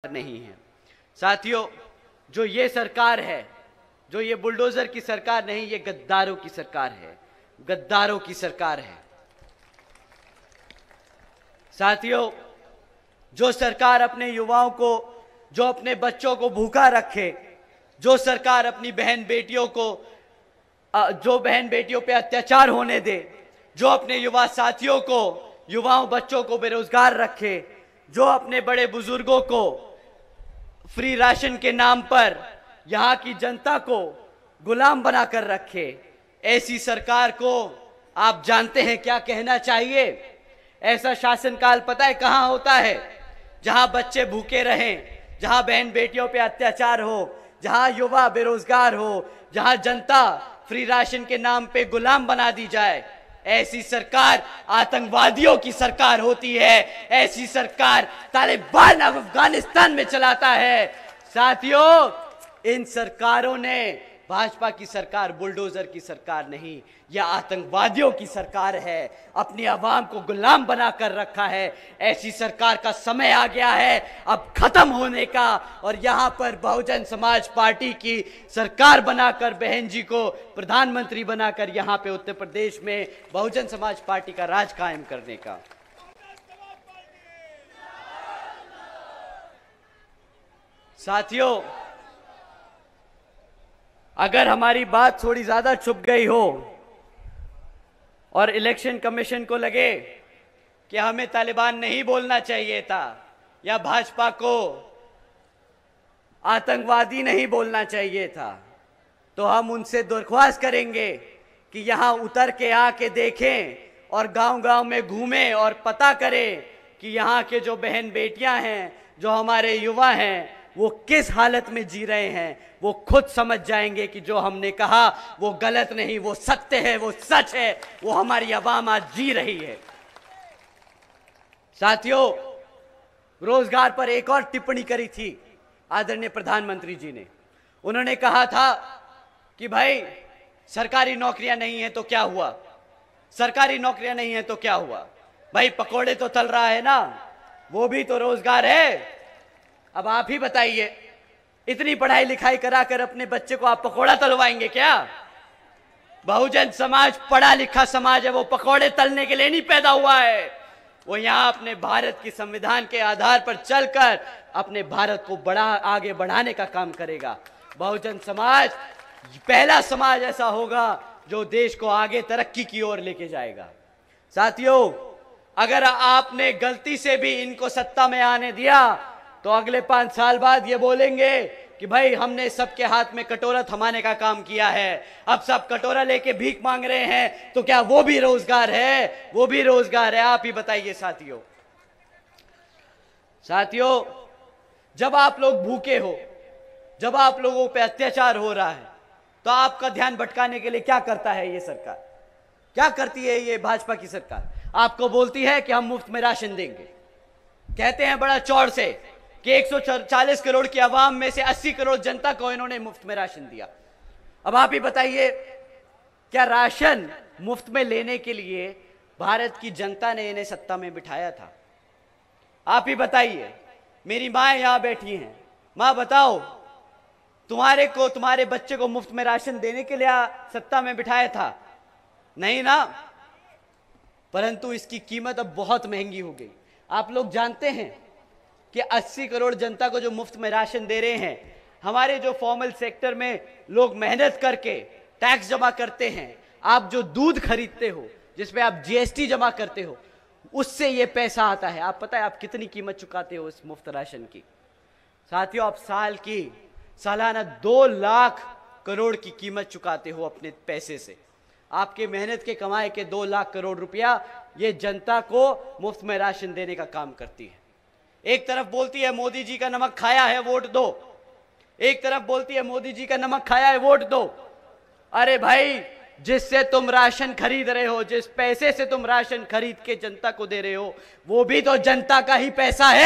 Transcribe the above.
नहीं है। साथियों, जो ये सरकार है, जो ये बुलडोजर की सरकार नहीं, ये गद्दारों की सरकार है, गद्दारों की सरकार है। साथियों, जो सरकार अपने युवाओं को, जो अपने बच्चों को भूखा रखे, जो सरकार अपनी बहन बेटियों को, जो बहन बेटियों पे अत्याचार होने दे, जो अपने युवा साथियों को, युवाओं बच्चों को बेरोजगार रखे, जो अपने बड़े बुजुर्गों को फ्री राशन के नाम पर यहां की जनता को गुलाम बनाकर रखे, ऐसी सरकार को आप जानते हैं क्या कहना चाहिए? ऐसा शासनकाल पता है कहां होता है? जहां बच्चे भूखे रहें, जहां बहन बेटियों पे अत्याचार हो, जहां युवा बेरोजगार हो, जहां जनता फ्री राशन के नाम पे गुलाम बना दी जाए। ऐसी सरकार आतंकवादियों की सरकार होती है। ऐसी सरकार तालिबान अफगानिस्तान में चलाता है। साथियों, इन सरकारों ने, भाजपा की सरकार बुलडोजर की सरकार नहीं, यह आतंकवादियों की सरकार है, अपनी आवाम को गुलाम बनाकर रखा है। ऐसी सरकार का समय आ गया है अब खत्म होने का, और यहां पर बहुजन समाज पार्टी की सरकार बनाकर, बहन जी को प्रधानमंत्री बनाकर यहां पे उत्तर प्रदेश में बहुजन समाज पार्टी का राज कायम करने का। साथियों, अगर हमारी बात थोड़ी ज्यादा छुप गई हो और इलेक्शन कमीशन को लगे कि हमें तालिबान नहीं बोलना चाहिए था या भाजपा को आतंकवादी नहीं बोलना चाहिए था, तो हम उनसे दरख्वास्त करेंगे कि यहां उतर के आके देखें और गांव-गांव में घूमें और पता करें कि यहां के जो बहन बेटियां हैं, जो हमारे युवा हैं, वो किस हालत में जी रहे हैं। वो खुद समझ जाएंगे कि जो हमने कहा वो गलत नहीं, वो सत्य है, वो सच है, वो हमारी आवाम आज जी रही है। साथियों, रोजगार पर एक और टिप्पणी करी थी आदरणीय प्रधानमंत्री जी ने। उन्होंने कहा था कि भाई सरकारी नौकरियां नहीं है तो क्या हुआ, सरकारी नौकरियां नहीं है तो क्या हुआ, भाई पकोड़े तो तल रहा है ना, वो भी तो रोजगार है। अब आप ही बताइए, इतनी पढ़ाई लिखाई कराकर अपने बच्चे को आप पकोड़ा तलवाएंगे क्या? बहुजन समाज पढ़ा लिखा समाज है, वो पकोड़े तलने के लिए नहीं पैदा हुआ है। वो यहां अपने भारत की संविधान के आधार पर चलकर अपने भारत को आगे बढ़ाने का काम करेगा। बहुजन समाज पहला समाज ऐसा होगा जो देश को आगे तरक्की की ओर लेके जाएगा। साथियों, अगर आपने गलती से भी इनको सत्ता में आने दिया तो अगले 5 साल बाद ये बोलेंगे कि भाई हमने सबके हाथ में कटोरा थमाने का काम किया है, अब सब कटोरा लेके भीख मांग रहे हैं, तो क्या वो भी रोजगार है? वो भी रोजगार है। आप ही बताइए साथियों। साथियों, जब आप लोग भूखे हो, जब आप लोगों पे अत्याचार हो रहा है, तो आपका ध्यान भटकाने के लिए क्या करता है ये सरकार? क्या करती है ये भाजपा की सरकार? आपको बोलती है कि हम मुफ्त में राशन देंगे, कहते हैं बड़ा चौड़ से कि 140 करोड़ की आवाम में से 80 करोड़ जनता को इन्होंने मुफ्त में राशन दिया। अब आप ही बताइए, क्या राशन मुफ्त में लेने के लिए भारत की जनता ने इन्हें सत्ता में बिठाया था? आप ही बताइए। मेरी माँ यहां बैठी हैं, माँ बताओ, तुम्हारे बच्चे को मुफ्त में राशन देने के लिए सत्ता में बिठाया था? नहीं ना। परंतु इसकी कीमत अब बहुत महंगी हो गई। आप लोग जानते हैं कि 80 करोड़ जनता को जो मुफ्त में राशन दे रहे हैं, हमारे जो फॉर्मल सेक्टर में लोग मेहनत करके टैक्स जमा करते हैं, आप जो दूध खरीदते हो, जिसपे आप जीएसटी जमा करते हो, उससे ये पैसा आता है। आप पता है आप कितनी कीमत चुकाते हो इस मुफ्त राशन की? साथियों, आप सालाना 2 लाख करोड़ की कीमत चुकाते हो अपने पैसे से। आपके मेहनत के कमाए के 2 लाख करोड़ रुपया ये जनता को मुफ्त में राशन देने का काम करती है। एक तरफ बोलती है मोदी जी का नमक खाया है वोट दो, एक तरफ बोलती है मोदी जी का नमक खाया है वोट दो। अरे भाई, जिससे तुम राशन खरीद रहे हो, जिस पैसे से तुम राशन खरीद के जनता को दे रहे हो, वो भी तो जनता का ही पैसा है।